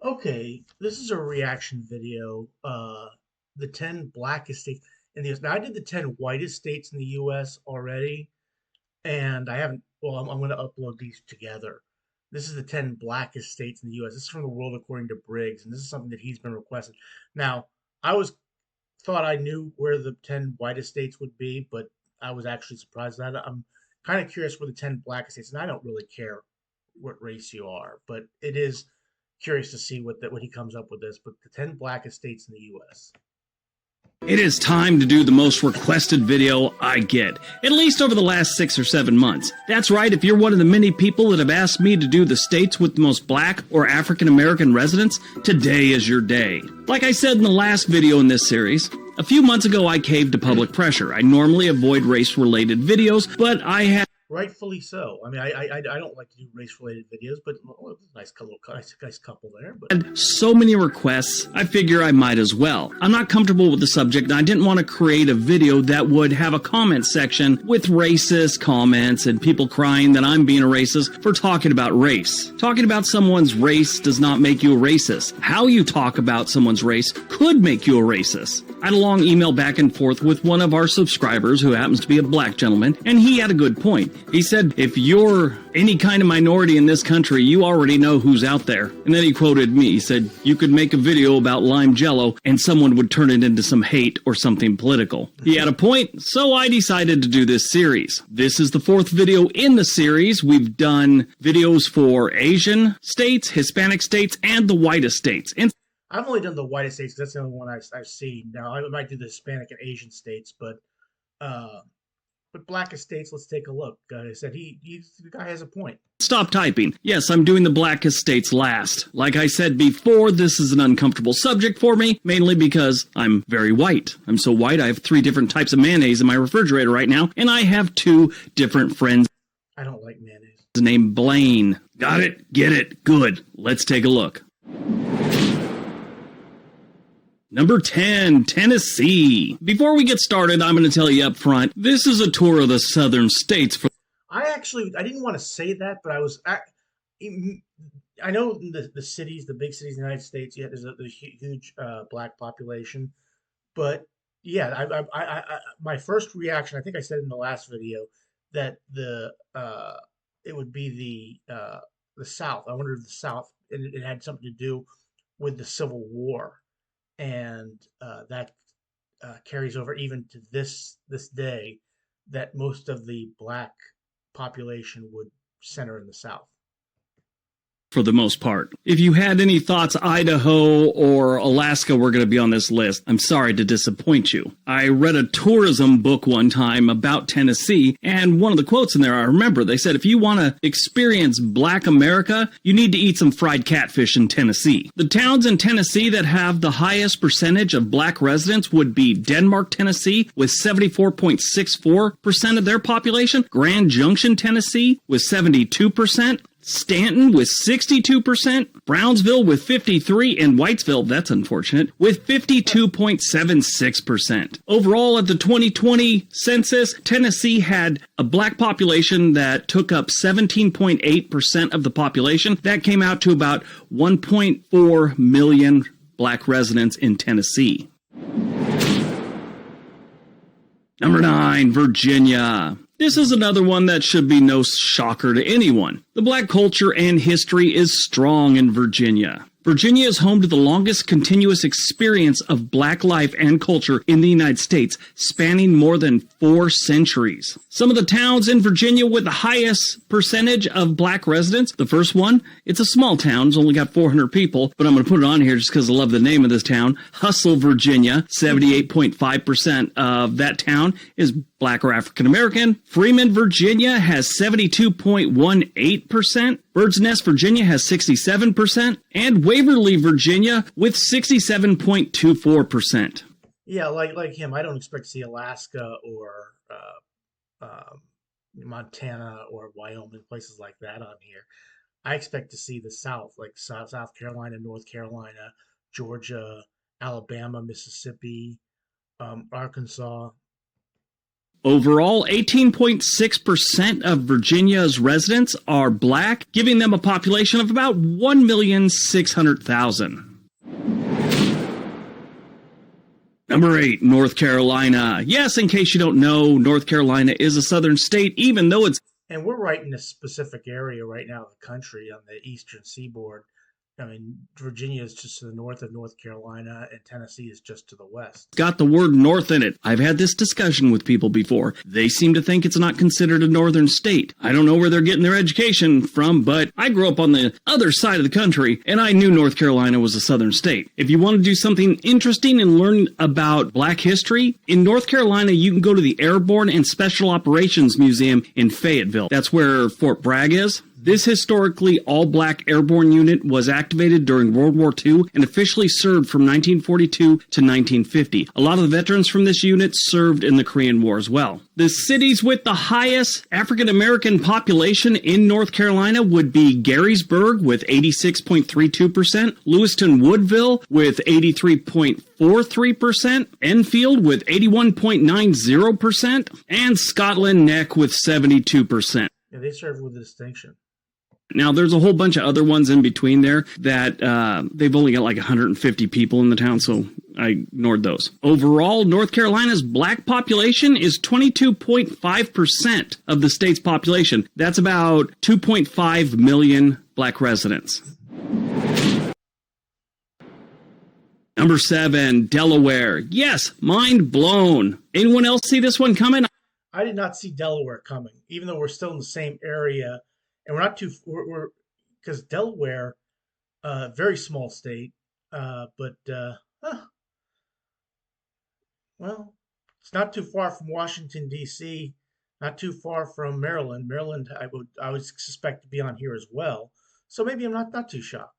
Okay, this is a reaction video. The 10 blackest states in the US. Now, I did the 10 whitest states in the US already, and I haven't. Well, I'm going to upload these together. This is the 10 blackest states in the US. This is from the World According to Briggs, and this is something that he's been requesting. Now, I was thought I knew where the 10 whitest states would be, but I was actually surprised that I'm kind of curious where the 10 blackest states, and I don't really care what race you are, but it is curious to see what he comes up with this. But the 10 blackest states in the U.S. It is time to do the most requested video I get, at least over the last 6 or 7 months. That's right, if you're one of the many people that have asked me to do the states with the most black or African American residents, today is your day. Like I said in the last video in this series, a few months ago I caved to public pressure. I normally avoid race-related videos, but I had Rightfully so. I mean, I don't like to do race related videos, but well, nice couple there. But so many requests, I figure I might as well. I'm not comfortable with the subject, and I didn't want to create a video that would have a comment section with racist comments and people crying that I'm being a racist for talking about race. Talking about someone's race does not make you a racist. How you talk about someone's race could make you a racist. I had a long email back and forth with one of our subscribers who happens to be a black gentleman, and he had a good point. He said, if you're any kind of minority in this country, you already know who's out there. And then he quoted me. He said, you could make a video about lime jello and someone would turn it into some hate or something political. He had a point, so I decided to do this series. This is the 4th video in the series. We've done videos for Asian states, Hispanic states, and the whitest states. And I've only done the whitest states because that's the only one I've seen. Now I might do the Hispanic and Asian states, uh, but blackest states. Let's take a look. I said the guy has a point. Stop typing. Yes, I'm doing the blackest states last. Like I said before, this is an uncomfortable subject for me, mainly because I'm very white. I'm so white I have 3 different types of mayonnaise in my refrigerator right now, and I have 2 different friends I don't like mayonnaise. named Blaine. Got it? Get it? Good. Let's take a look. Number 10, Tennessee. Before we get started, I'm going to tell you up front, this is a tour of the southern states. I didn't want to say that, but I know the cities, the big cities in the United States, yeah, there's a huge black population, but yeah, my first reaction, I think I said in the last video that it would be the South. I wondered if the South, and it had something to do with the Civil War, and that carries over even to this day, that most of the black population would center in the South. For the most part. If you had any thoughts Idaho or Alaska were going to be on this list, I'm sorry to disappoint you. I read a tourism book one time about Tennessee, and one of the quotes in there, I remember, they said, if you want to experience black America, you need to eat some fried catfish in Tennessee. The towns in Tennessee that have the highest percentage of black residents would be Denmark, Tennessee, with 74.64% of their population, Grand Junction, Tennessee, with 72%, Stanton with 62%, Brownsville with 53%, and Whitesville, that's unfortunate, with 52.76%. Overall, at the 2020 census, Tennessee had a black population that took up 17.8% of the population. That came out to about 1.4 million black residents in Tennessee. Number 9, Virginia. This is another one that should be no shocker to anyone. The black culture and history is strong in Virginia. Virginia is home to the longest continuous experience of black life and culture in the United States, spanning more than 4 centuries. Some of the towns in Virginia with the highest percentage of black residents. The first one, it's a small town. It's only got 400 people, but I'm going to put it on here just because I love the name of this town. Hustle, Virginia. 78.5% of that town is black or African American. Freeman, Virginia has 72.18%. Bird's Nest, Virginia has 67%. And Waverly, Virginia with 67.24%. Yeah, like him, I don't expect to see Alaska or Montana or Wyoming, places like that on here. I expect to see the South, like South Carolina, North Carolina, Georgia, Alabama, Mississippi, Arkansas. Overall, 18.6% of Virginia's residents are black, giving them a population of about 1,600,000. Number 8, North Carolina. Yes, in case you don't know, North Carolina is a southern state, even though it's... And we're right in a specific area right now of the country on the eastern seaboard. I mean, Virginia is just to the north of North Carolina, and Tennessee is just to the west. Got the word north in it. I've had this discussion with people before. They seem to think it's not considered a northern state. I don't know where they're getting their education from, but I grew up on the other side of the country, and I knew North Carolina was a southern state. If you want to do something interesting and learn about black history, in North Carolina, you can go to the Airborne and Special Operations Museum in Fayetteville. That's where Fort Bragg is. This historically all-black airborne unit was activated during World War II and officially served from 1942 to 1950. A lot of the veterans from this unit served in the Korean War as well. The cities with the highest African-American population in North Carolina would be Gettysburg with 86.32%, Lewiston Woodville with 83.43%, Enfield with 81.90%, and Scotland Neck with 72%. Yeah, they serve with distinction. Now, there's a whole bunch of other ones in between there that they've only got like 150 people in the town, so I ignored those. Overall, North Carolina's black population is 22.5% of the state's population. That's about 2.5 million black residents. Number 7, Delaware. Yes, mind blown. Anyone else see this one coming? I did not see Delaware coming, even though we're still in the same area. And we're not too, we're because Delaware, very small state, but well, it's not too far from Washington D.C., not too far from Maryland. Maryland, I would suspect to be on here as well. So maybe I'm not too shocked.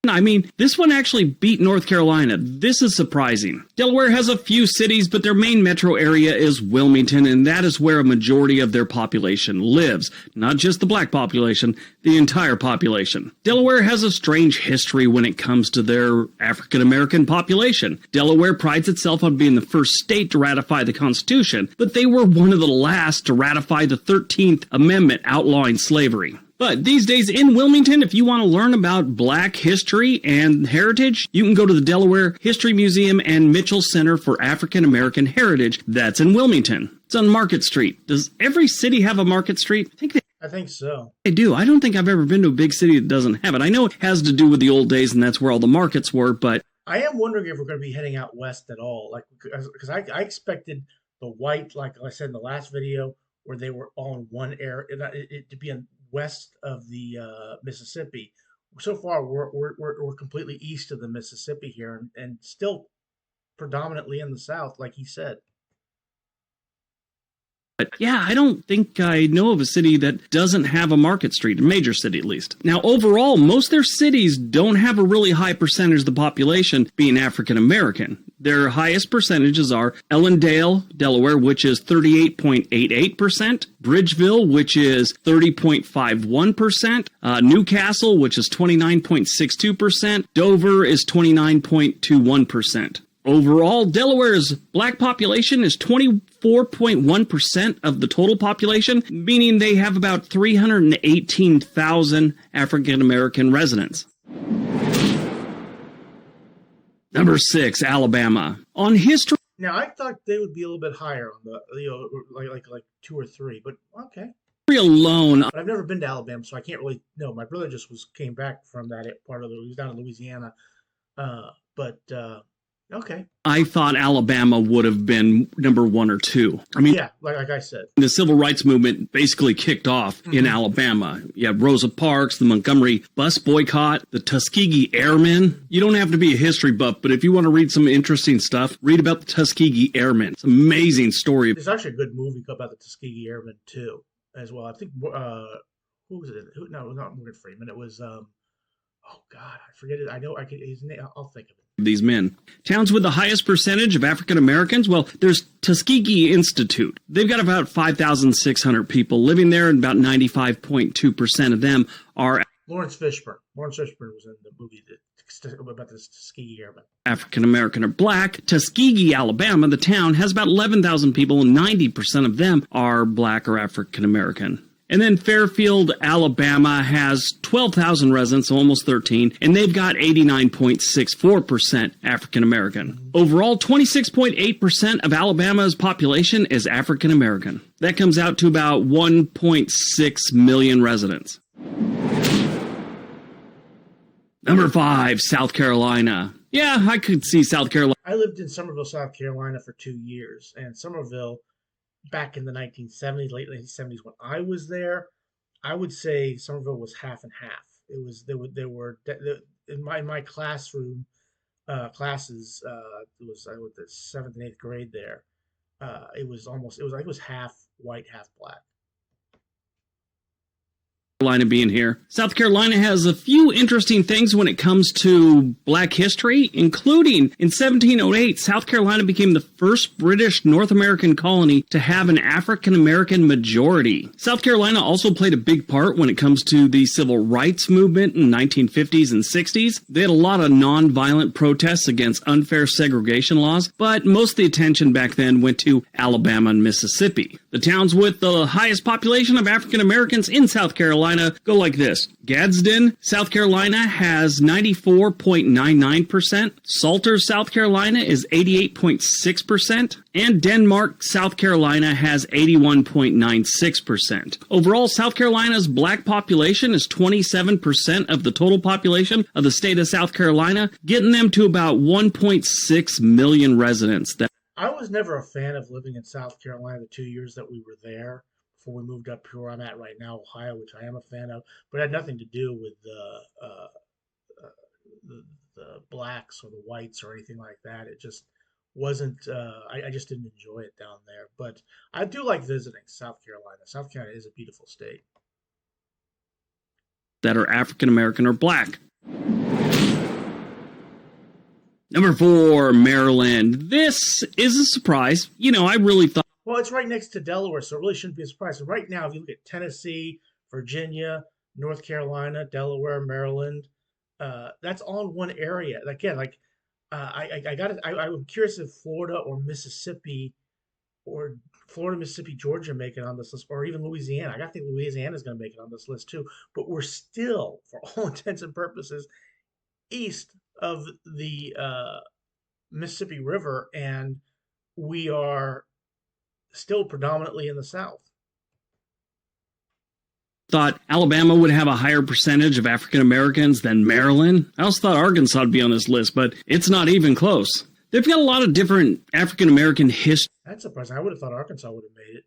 I mean, this one actually beat North Carolina. This is surprising. Delaware has a few cities, but their main metro area is Wilmington, and that is where a majority of their population lives. Not just the black population, the entire population. Delaware has a strange history when it comes to their African-American population. Delaware prides itself on being the first state to ratify the Constitution, but they were one of the last to ratify the 13th Amendment outlawing slavery. But these days in Wilmington, if you want to learn about black history and heritage, you can go to the Delaware History Museum and Mitchell Center for African American Heritage. That's in Wilmington. It's on Market Street. Does every city have a Market Street? I think so. They do. I don't think I've ever been to a big city that doesn't have it. I know it has to do with the old days, and that's where all the markets were, but... I am wondering if we're going to be heading out west at all. Like, because I expected the white, like I said in the last video, where they were all in one area, to be in west of the Mississippi. So far, we're completely east of the Mississippi here, and still predominantly in the south, like he said. But yeah, I don't think I know of a city that doesn't have a Market Street, a major city at least. Now, overall, most of their cities don't have a really high percentage of the population being African American. Their highest percentages are Ellendale, Delaware, which is 38.88%, Bridgeville, which is 30.51%, Newcastle, which is 29.62%, Dover is 29.21%. Overall, Delaware's black population is 24.1% of the total population, meaning they have about 318,000 African American residents. Number 6, Alabama. On history... Now, I thought they would be a little bit higher on the, like 2 or 3, but okay. Alone. But I've never been to Alabama, so I can't really know. My brother just came back from that part of he was down in Louisiana, okay. I thought Alabama would have been number 1 or 2. I mean, yeah, like I said. The civil rights movement basically kicked off in Alabama. You have Rosa Parks, the Montgomery bus boycott, the Tuskegee Airmen. You don't have to be a history buff, but if you want to read some interesting stuff, read about the Tuskegee Airmen. It's an amazing story. There's actually a good movie about the Tuskegee Airmen, too, as well. I think, who was it? No, not Morgan Freeman. It was, oh, God, I forget it. I know his name. I'll think of it. These men. Towns with the highest percentage of African Americans, well, there's Tuskegee Institute. They've got about 5,600 people living there, and about 95.2% of them are... Lawrence Fishburne. Lawrence Fishburne was in the movie about the Tuskegee Airmen. African American or black. Tuskegee, Alabama, the town, has about 11,000 people, and 90% of them are black or African American. And then Fairfield, Alabama has 12,000 residents, so almost 13, and they've got 89.64% African American. Overall, 26.8% of Alabama's population is African American. That comes out to about 1.6 million residents. Number 5, South Carolina. Yeah, I could see South Carolina. I lived in Summerville, South Carolina for 2 years, and Summerville, back in the 1970s, late 1970s, when I was there, I would say Summerville was half and half. It was there were in my classroom classes. It was I was the 7th and 8th grade there. It was half white, half black. Carolina being here. South Carolina has a few interesting things when it comes to black history, including in 1708, South Carolina became the first British North American colony to have an African American majority. South Carolina also played a big part when it comes to the civil rights movement in the 1950s and 60s. They had a lot of nonviolent protests against unfair segregation laws, but most of the attention back then went to Alabama and Mississippi. The towns with the highest population of African Americans in South Carolina go like this. Gadsden, South Carolina has 94.99%. Salters, South Carolina is 88.6%. And Denmark, South Carolina has 81.96%. Overall, South Carolina's black population is 27% of the total population of the state of South Carolina, getting them to about 1.6 million residents. I was never a fan of living in South Carolina the 2 years that we were there before we moved up here where I'm at right now, Ohio, which I am a fan of, but it had nothing to do with the blacks or the whites or anything like that. It just wasn't, I just didn't enjoy it down there. But I do like visiting South Carolina. South Carolina is a beautiful state. That are African American or black. Number 4, Maryland. This is a surprise. I really thought. Well, it's right next to Delaware, so it really shouldn't be a surprise. So right now, if you look at Tennessee, Virginia, North Carolina, Delaware, Maryland, that's all in one area. Again, I'm curious if Florida or Mississippi, Georgia make it on this list, or even Louisiana. I think Louisiana is going to make it on this list too. But we're still, for all intents and purposes, east of the Mississippi River, and we are still predominantly in the South. Thought Alabama would have a higher percentage of African Americans than Maryland. I also thought Arkansas would be on this list, but it's not even close. They've got a lot of different African American history. That's surprising. I would have thought Arkansas would have made it.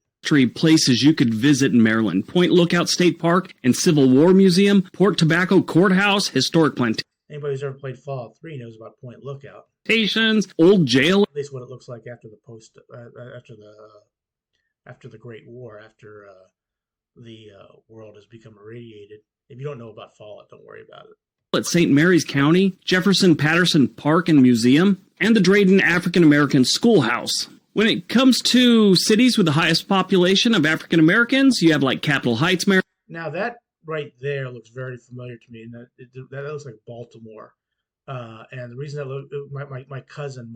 Places you could visit in Maryland: Point Lookout State Park and Civil War Museum, Port Tobacco Courthouse, historic plantation. Anybody who's ever played Fallout 3 knows about Point Lookout. Old jail. At least what it looks like after the Great War, after the world has become irradiated. If you don't know about Fallout, don't worry about it. At St. Mary's County, Jefferson Patterson Park and Museum, and the Drayton African American Schoolhouse. When it comes to cities with the highest population of African Americans, you have like Capitol Heights, Maryland. Now that right there looks very familiar to me, and that looks like Baltimore. And the reason that my cousin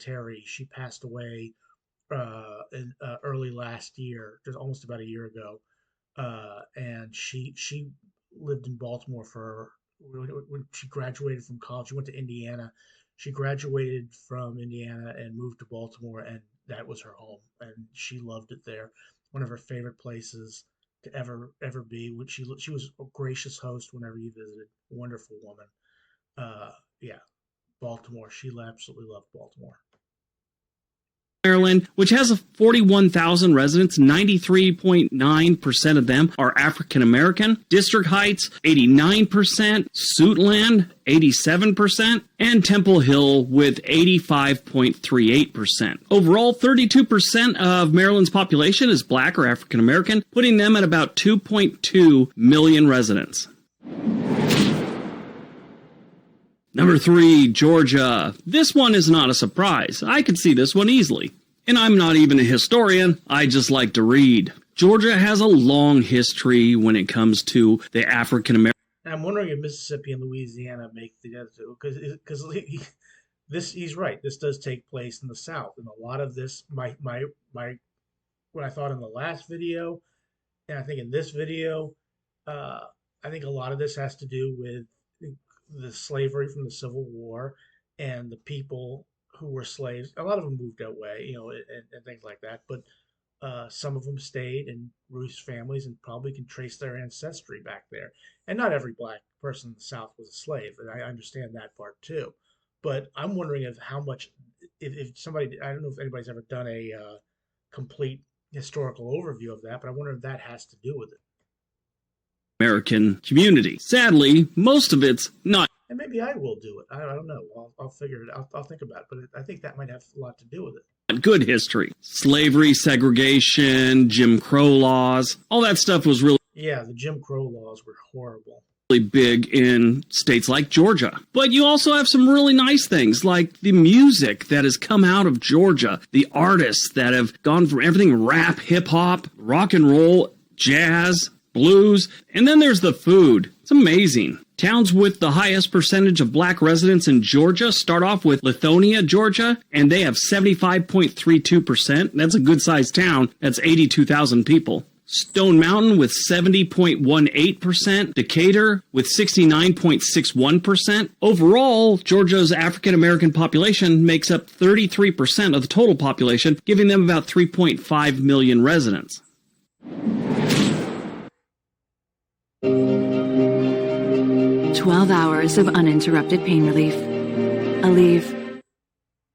Terry, she passed away early last year, just almost about a year ago, and she lived in Baltimore when she graduated from college. She went to Indiana. She graduated from Indiana and moved to Baltimore, and that was her home, and she loved it there. One of her favorite places to ever be. She was a gracious host whenever you visited. Wonderful woman. Yeah, Baltimore. She absolutely loved Baltimore. Maryland, which has 41,000 residents, 93.9% of them are African American. District Heights, 89%. Suitland, 87%. And Temple Hill with 85.38%. Overall, 32% of Maryland's population is black or African American, putting them at about 2.2 million residents. Number 3, Georgia. This one is not a surprise. I could see this one easily. And I'm not even a historian. I just like to read. Georgia has a long history when it comes to the African American. I'm wondering if Mississippi and Louisiana make the other two because this he's right. This does take place in the South, and a lot of this my what I thought in the last video, and I think in this video, uh, I think a lot of this has to do with the slavery from the Civil War and the people who were slaves. A lot of them moved away, and things like that. But some of them stayed and raised families and probably can trace their ancestry back there. And not every black person in the South was a slave, and I understand that part too. But I'm wondering if how much, if somebody, I don't know if anybody's ever done a complete historical overview of that, but I wonder if that has to do with it. American community. Sadly, most of it's not And maybe I will do it. I don't know. I'll figure it out. I'll think about it. But I think that might have a lot to do with it. good history. Slavery, segregation, Jim Crow laws, all that stuff was really Yeah, the Jim Crow laws were horrible. big in states like Georgia. But you also have some really nice things like the music that has come out of Georgia, the artists that have gone from everything rap, hip hop, rock and roll, jazz, blues, and then there's the food. It's amazing. Towns with the highest percentage of black residents in Georgia start off with Lithonia, Georgia, and they have 75.32%. That's a good-sized town. That's 82,000 people. Stone Mountain with 70.18%, Decatur with 69.61%. Overall, Georgia's African American population makes up 33% of the total population, giving them about 3.5 million residents. 12 hours of uninterrupted pain relief. Aleve.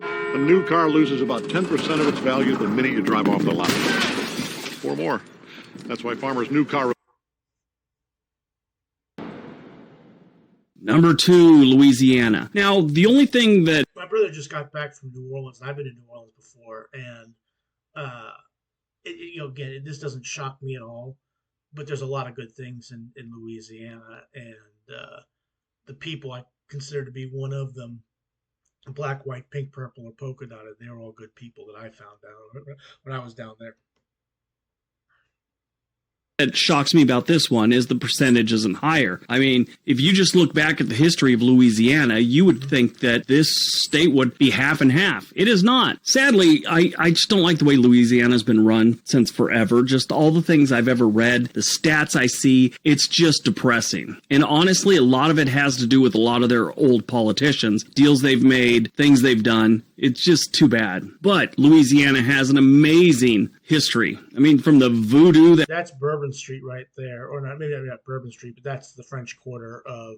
A new car loses about 10% of its value the minute you drive off the lot. Or more. That's why Farmer's new car... Number 2, Louisiana. Now, the only thing that... My brother just got back from New Orleans. I've been in New Orleans before, and again, this doesn't shock me at all. But there's a lot of good things in Louisiana, and the people I consider to be one of them, black, white, pink, purple, or polka dotted, they're all good people that I found out when I was down there. That shocks me about this one is the percentage isn't higher. I mean, if you just look back at the history of Louisiana, you would think that this state would be half and half. It is not. Sadly, I just don't like the way Louisiana's been run since forever. Just all the things I've ever read, the stats I see, it's just depressing. And honestly, a lot of it has to do with a lot of their old politicians, deals they've made, things they've done. It's just too bad. But Louisiana has an amazing history. I mean, from the voodoo that's Bourbon Street right there, or not, maybe not Bourbon Street, but that's the French Quarter of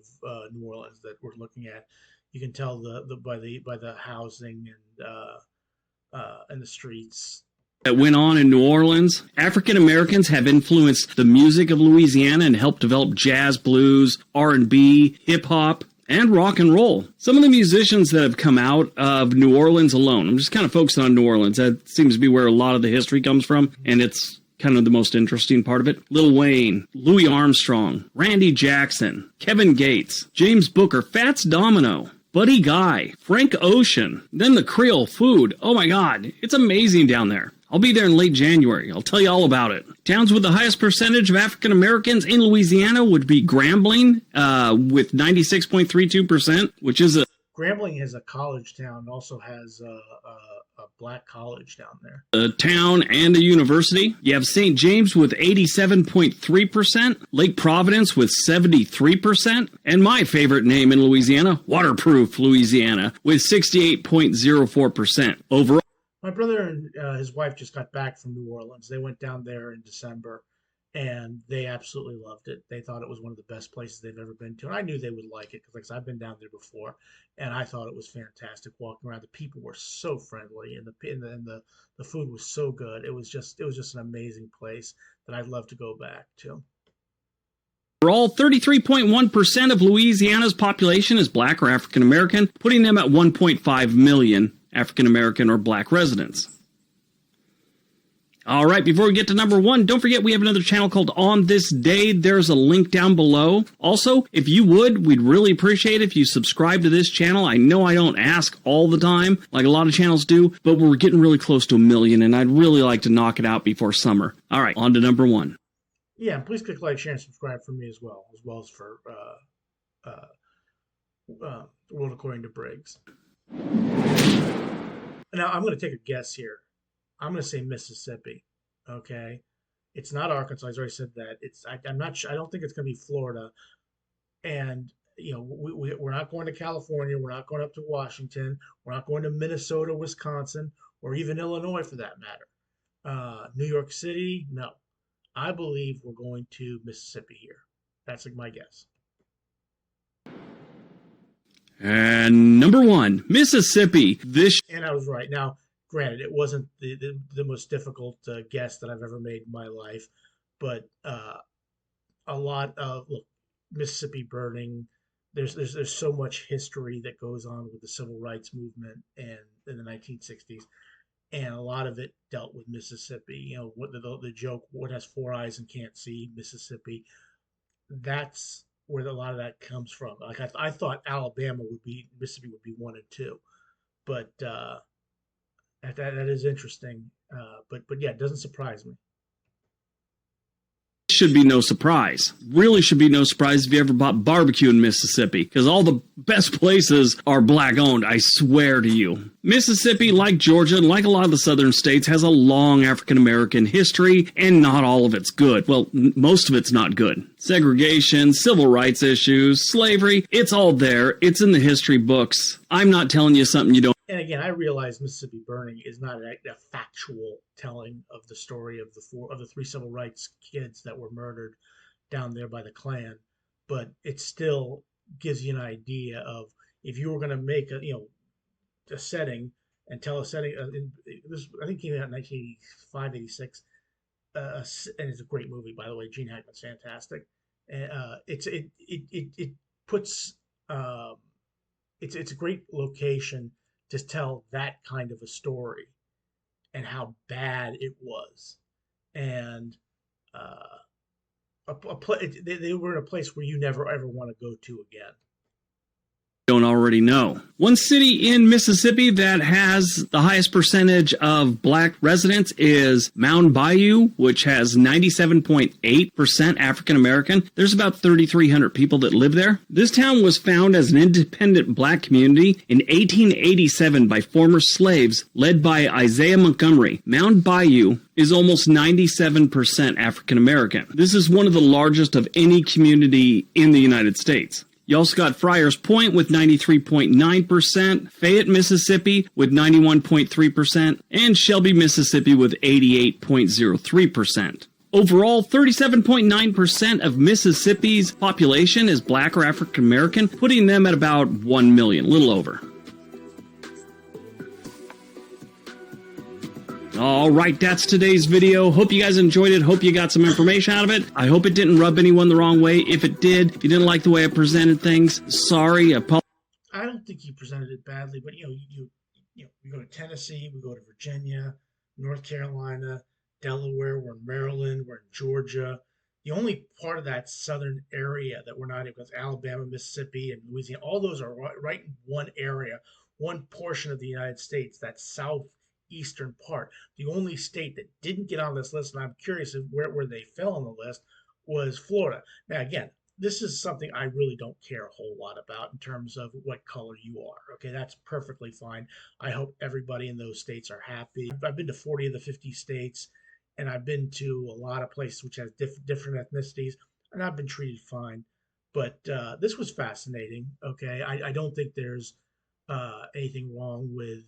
New Orleans that we're looking at. You can tell by the housing and the streets that went on in New Orleans. African Americans have influenced the music of Louisiana and helped develop jazz, blues, R&B, hip hop, and rock and roll. Some of the musicians that have come out of New Orleans alone, I'm just kind of focusing on New Orleans. That seems to be where a lot of the history comes from, and it's kind of the most interesting part of it. Lil Wayne, Louis Armstrong, Randy Jackson, Kevin Gates, James Booker, Fats Domino, Buddy Guy, Frank Ocean, then the Creole food. Oh my God, it's amazing down there. I'll be there in late January. I'll tell you all about it. Towns with the highest percentage of African Americans in Louisiana would be Grambling with 96.32%, which is a... Grambling is a college town and also has a black college down there. A town and a university. You have St. James with 87.3%, Lake Providence with 73%, and my favorite name in Louisiana, Waterproof, Louisiana, with 68.04%. Overall, my brother and his wife just got back from New Orleans. They went down there in December, and they absolutely loved it. They thought it was one of the best places they've ever been to, and I knew they would like it because I've been down there before, and I thought it was fantastic walking around. The people were so friendly, and the food was so good. It was just an amazing place that I'd love to go back to. Overall, 33.1% of Louisiana's population is black or African American, putting them at 1.5 million African American or black residents. All right, before we get to number 1, don't forget we have another channel called On This Day. There's a link down below. Also, if you would, we'd really appreciate it if you subscribe to this channel. I know I don't ask all the time, like a lot of channels do, but we're getting really close to 1 million, and I'd really like to knock it out before summer. All right, on to number 1. Yeah, and please click like, share, and subscribe for me as well as for World According to Briggs. Now I'm going to take a guess here. I'm going to say Mississippi. Okay, it's not Arkansas. I've already said that. I'm not. I don't think it's going to be Florida. And we're not going to California. We're not going up to Washington. We're not going to Minnesota, Wisconsin, or even Illinois for that matter. New York City, no. I believe we're going to Mississippi here. That's like my guess. And number one, Mississippi. This And I was right. Now, granted, it wasn't the most difficult guess that I've ever made in my life, but a lot of look, Mississippi burning. There's so much history that goes on with the civil rights movement and in the 1960s, and a lot of it dealt with Mississippi. What the joke, what has four eyes and can't see, Mississippi. That's where a lot of that comes from. Like I thought Alabama would be Mississippi would be one and two, but that is interesting. But yeah, it doesn't surprise me. should be no surprise. Really should be no surprise if you ever bought barbecue in Mississippi, because all the best places are black owned, I swear to you. Mississippi, like Georgia and like a lot of the southern states, has a long African American history, and not all of it's good. Well, most of it's not good. Segregation, civil rights issues, slavery, it's all there. It's in the history books. I'm not telling you something you don't. And again, I realize Mississippi Burning is not a factual telling of the story of the three civil rights kids that were murdered down there by the Klan, but it still gives you an idea of if you were going to make a setting and tell a setting. This I think came out in 1985, 86, and it's a great movie, by the way. Gene Hackman's fantastic. And it puts it's a great location to tell that kind of a story and how bad it was. And they were in a place where you never ever want to go to again. Don't already know. One city in Mississippi that has the highest percentage of black residents is Mound Bayou, which has 97.8% African American. There's about 3,300 people that live there. This town was founded as an independent black community in 1887 by former slaves led by Isaiah Montgomery. Mound Bayou is almost 97% African American. This is one of the largest of any community in the United States. You also got Friars Point with 93.9%, Fayette, Mississippi with 91.3%, and Shelby, Mississippi with 88.03%. Overall, 37.9% of Mississippi's population is black or African American, putting them at about 1 million, a little over. All right, that's today's video. Hope you guys enjoyed it. Hope you got some information out of it. I hope it didn't rub anyone the wrong way. If it did, if you didn't like the way I presented things, sorry. I don't think you presented it badly, but we go to Tennessee, we go to Virginia, North Carolina, Delaware, we're in Maryland, we're in Georgia. The only part of that southern area that we're not in, because Alabama, Mississippi, and Louisiana, all those are right in one area, one portion of the United States, that southeastern part. The only state that didn't get on this list, and I'm curious of where they fell on the list, was Florida. Now, again, this is something I really don't care a whole lot about in terms of what color you are. Okay, that's perfectly fine. I hope everybody in those states are happy. I've been to 40 of the 50 states, and I've been to a lot of places which have different ethnicities, and I've been treated fine. But this was fascinating. Okay, I don't think there's anything wrong with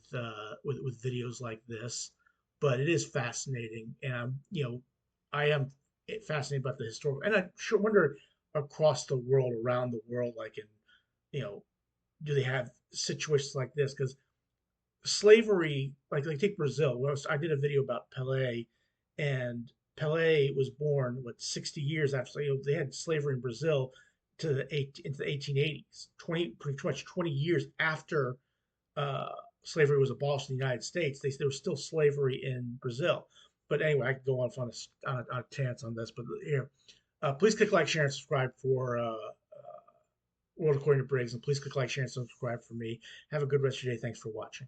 videos like this, but it is fascinating, and I am fascinated about the historical, and I sure wonder across the world, around the world, like do they have situations like this? Because slavery, like take Brazil. Well, I did a video about Pelé, and Pelé was born 60 years after they had slavery in Brazil into the 1880s, pretty much 20 years after slavery was abolished in the United States. There was still slavery in Brazil. But anyway, I could go on a tangent on this. But here, please click like, share, and subscribe for World According to Briggs, and please click like, share, and subscribe for me. Have a good rest of your day. Thanks for watching.